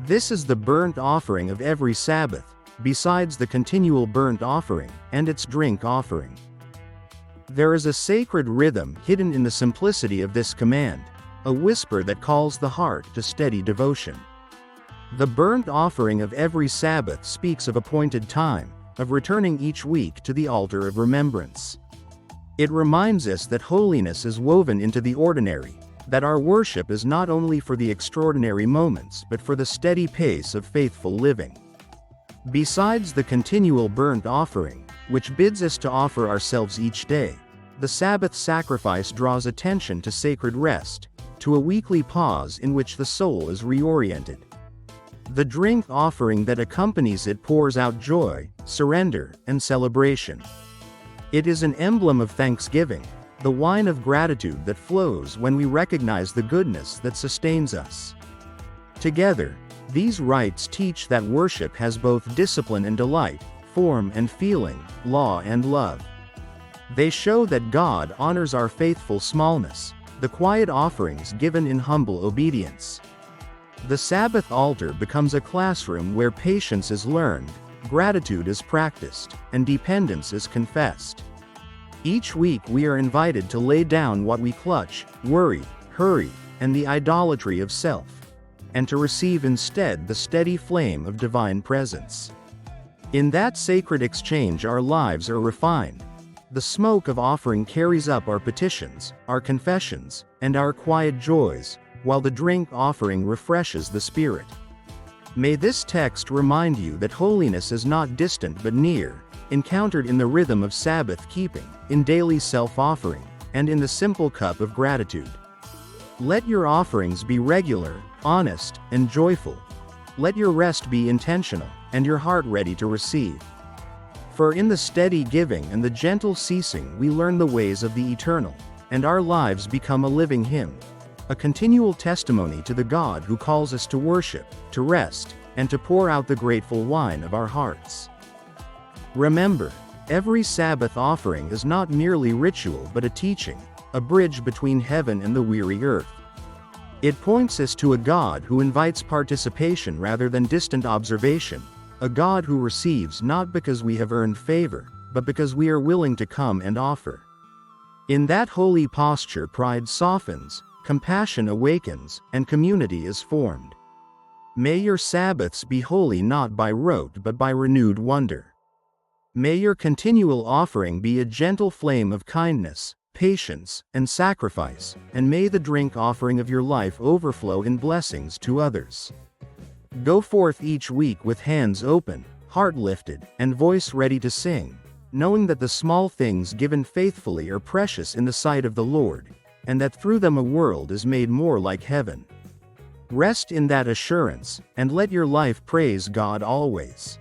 This is the burnt offering of every Sabbath, besides the continual burnt offering, and its drink offering. There is a sacred rhythm hidden in the simplicity of this command, a whisper that calls the heart to steady devotion. The burnt offering of every Sabbath speaks of appointed time, of returning each week to the altar of remembrance. It reminds us that holiness is woven into the ordinary, that our worship is not only for the extraordinary moments but for the steady pace of faithful living. Besides the continual burnt offering, which bids us to offer ourselves each day, the Sabbath sacrifice draws attention to sacred rest, to a weekly pause in which the soul is reoriented. The drink offering that accompanies it pours out joy, surrender, and celebration. It is an emblem of thanksgiving, the wine of gratitude that flows when we recognize the goodness that sustains us. Together, these rites teach that worship has both discipline and delight, form and feeling, law and love. They show that God honors our faithful smallness, the quiet offerings given in humble obedience. The Sabbath altar becomes a classroom where patience is learned, gratitude is practiced, and dependence is confessed. Each week we are invited to lay down what we clutch, worry, hurry, and the idolatry of self, and to receive instead the steady flame of divine presence. In that sacred exchange our lives are refined. The smoke of offering carries up our petitions, our confessions, and our quiet joys, while the drink offering refreshes the spirit. May this text remind you that holiness is not distant but near, encountered in the rhythm of Sabbath keeping, in daily self-offering, and in the simple cup of gratitude. Let your offerings be regular, honest, and joyful. Let your rest be intentional, and your heart ready to receive. For in the steady giving and the gentle ceasing we learn the ways of the eternal, and our lives become a living hymn, a continual testimony to the God who calls us to worship, to rest, and to pour out the grateful wine of our hearts. Remember, every Sabbath offering is not merely ritual but a teaching, a bridge between heaven and the weary earth. It points us to a God who invites participation rather than distant observation, a God who receives not because we have earned favor, but because we are willing to come and offer. In that holy posture pride softens, compassion awakens, and community is formed. May your Sabbaths be holy not by rote but by renewed wonder. May your continual offering be a gentle flame of kindness, patience, and sacrifice, and may the drink offering of your life overflow in blessings to others. Go forth each week with hands open, heart lifted, and voice ready to sing, knowing that the small things given faithfully are precious in the sight of the Lord, and that through them a world is made more like heaven. Rest in that assurance, and let your life praise God always.